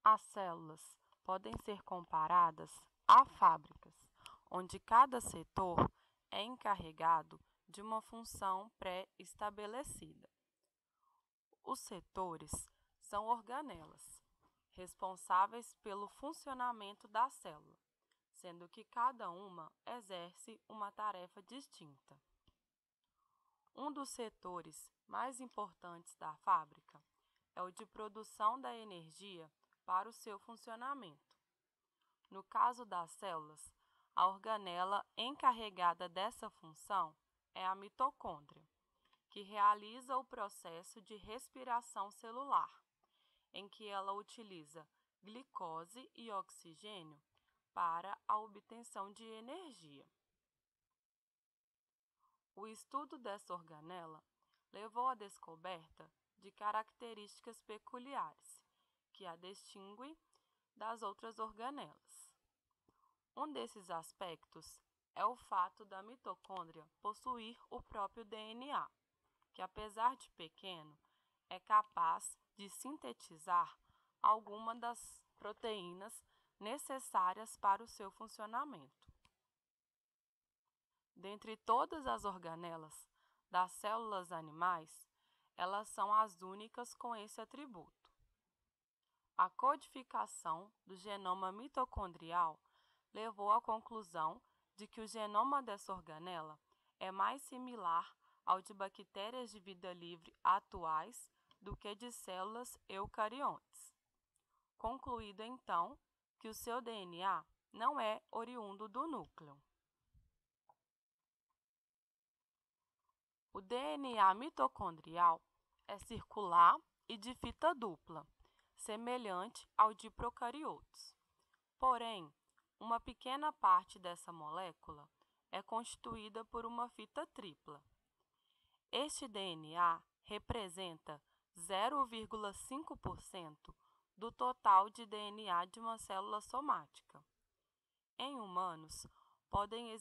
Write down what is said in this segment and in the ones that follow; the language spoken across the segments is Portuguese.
As células podem ser comparadas a fábricas, onde cada setor é encarregado de uma função pré-estabelecida. Os setores são organelas, responsáveis pelo funcionamento da célula, sendo que cada uma exerce uma tarefa distinta. Um dos setores mais importantes da fábrica é o de produção da energia para o seu funcionamento. No caso das células, a organela encarregada dessa função é a mitocôndria, que realiza o processo de respiração celular, em que ela utiliza glicose e oxigênio para a obtenção de energia. O estudo dessa organela levou à descoberta de características peculiares que a distinguem das outras organelas. Um desses aspectos é o fato da mitocôndria possuir o próprio DNA, que apesar de pequeno, é capaz de sintetizar alguma das proteínas necessárias para o seu funcionamento. Dentre todas as organelas das células animais, elas são as únicas com esse atributo. A codificação do genoma mitocondrial levou à conclusão de que o genoma dessa organela é mais similar ao de bactérias de vida livre atuais do que de células eucariontes. Concluído então que o seu DNA não é oriundo do núcleo. O DNA mitocondrial é circular e de fita dupla, semelhante ao de procariotos. Porém, uma pequena parte dessa molécula é constituída por uma fita tripla. Este DNA representa 0,5% do total de DNA de uma célula somática. Em humanos, podem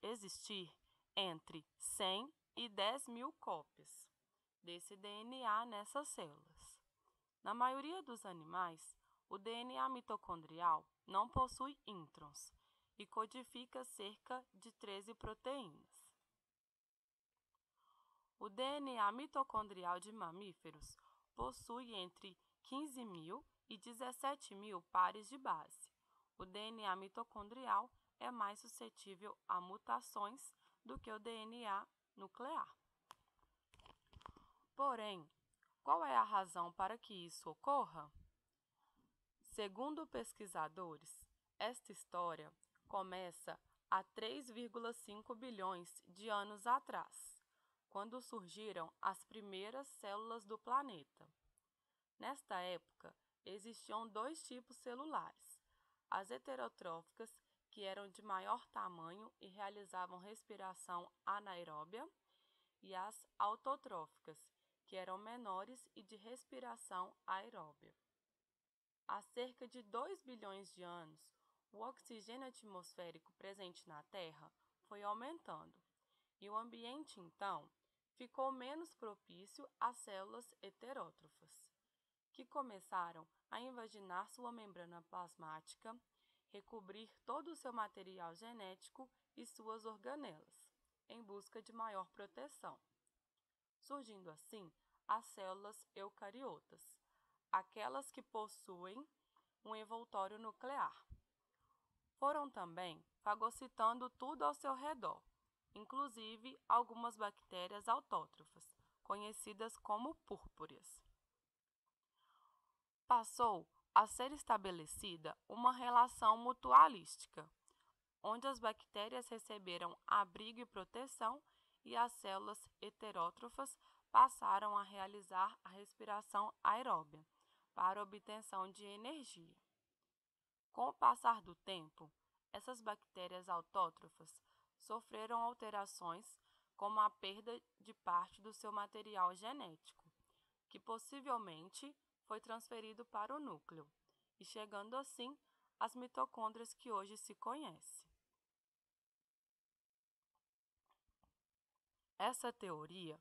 existir entre 100 e 10.000 cópias desse DNA nessas células. Na maioria dos animais, o DNA mitocondrial não possui introns e codifica cerca de 13 proteínas. O DNA mitocondrial de mamíferos possui entre 15.000 e 17.000 pares de base. O DNA mitocondrial é mais suscetível a mutações do que o DNA nuclear. Porém, qual é a razão para que isso ocorra? Segundo pesquisadores, esta história começa há 3,5 bilhões de anos atrás, quando surgiram as primeiras células do planeta. Nesta época, existiam dois tipos celulares: as heterotróficas, que eram de maior tamanho e realizavam respiração anaeróbia, e as autotróficas, que eram menores e de respiração aeróbia. Há cerca de 2 bilhões de anos, o oxigênio atmosférico presente na Terra foi aumentando, e o ambiente, então, ficou menos propício às células heterótrofas, que começaram a invaginar sua membrana plasmática, recobrir todo o seu material genético e suas organelas, em busca de maior proteção, surgindo assim as células eucariotas, aquelas que possuem um envoltório nuclear. Foram também fagocitando tudo ao seu redor, inclusive algumas bactérias autótrofas, conhecidas como púrpuras. Passou a ser estabelecida uma relação mutualística, onde as bactérias receberam abrigo e proteção e as células heterótrofas passaram a realizar a respiração aeróbia para obtenção de energia. Com o passar do tempo, essas bactérias autótrofas sofreram alterações, como a perda de parte do seu material genético, que possivelmente foi transferido para o núcleo, e chegando assim às mitocôndrias que hoje se conhece. Essa teoria,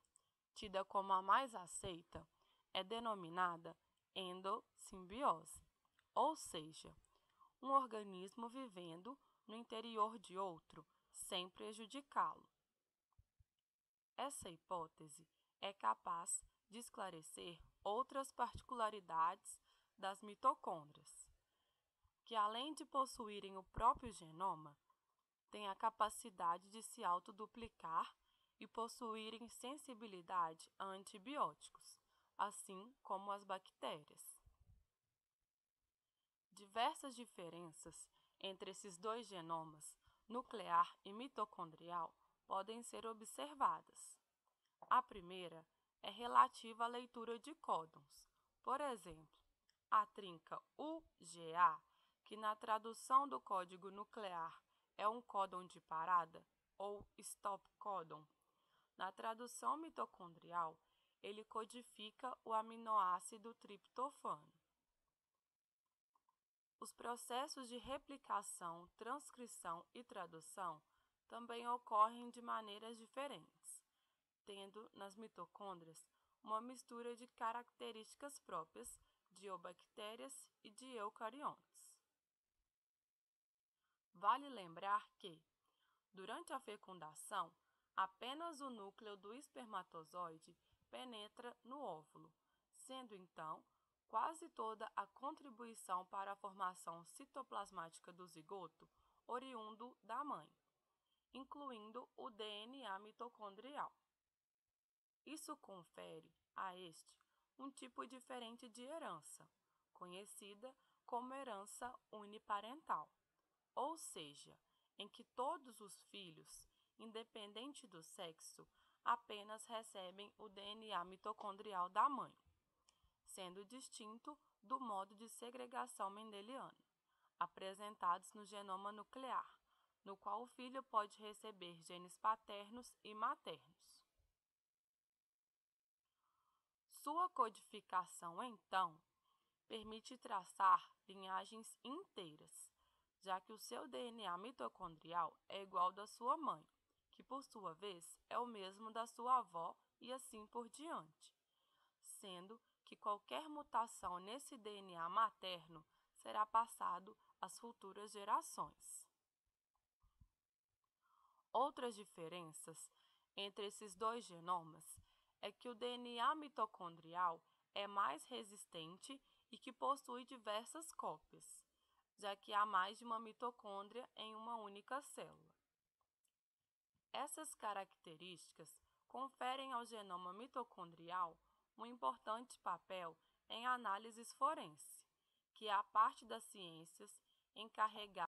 tida como a mais aceita, é denominada endossimbiose, ou seja, um organismo vivendo no interior de outro, sem prejudicá-lo. Essa hipótese é capaz de esclarecer outras particularidades das mitocôndrias, que além de possuírem o próprio genoma, têm a capacidade de se autoduplicar e possuírem sensibilidade a antibióticos, assim como as bactérias. Diversas diferenças entre esses dois genomas, nuclear e mitocondrial, podem ser observadas. A primeira é relativa à leitura de códons. Por exemplo, a trinca UGA, que na tradução do código nuclear é um códon de parada, ou stop códon. Na tradução mitocondrial, ele codifica o aminoácido triptofano. Os processos de replicação, transcrição e tradução também ocorrem de maneiras diferentes, tendo nas mitocôndrias uma mistura de características próprias de eubactérias e de eucariontes. Vale lembrar que, durante a fecundação, apenas o núcleo do espermatozoide penetra no óvulo, sendo então quase toda a contribuição para a formação citoplasmática do zigoto oriundo da mãe, incluindo o DNA mitocondrial. Isso confere a este um tipo diferente de herança, conhecida como herança uniparental, ou seja, em que todos os filhos, independente do sexo, apenas recebem o DNA mitocondrial da mãe, sendo distinto do modo de segregação mendeliana, apresentados no genoma nuclear, no qual o filho pode receber genes paternos e maternos. Sua codificação, então, permite traçar linhagens inteiras, já que o seu DNA mitocondrial é igual ao da sua mãe, que por sua vez é o mesmo da sua avó e assim por diante, sendo que qualquer mutação nesse DNA materno será passado às futuras gerações. Outras diferenças entre esses dois genomas é que o DNA mitocondrial é mais resistente e que possui diversas cópias, já que há mais de uma mitocôndria em uma única célula. Essas características conferem ao genoma mitocondrial um importante papel em análises forense, que é a parte das ciências encarregada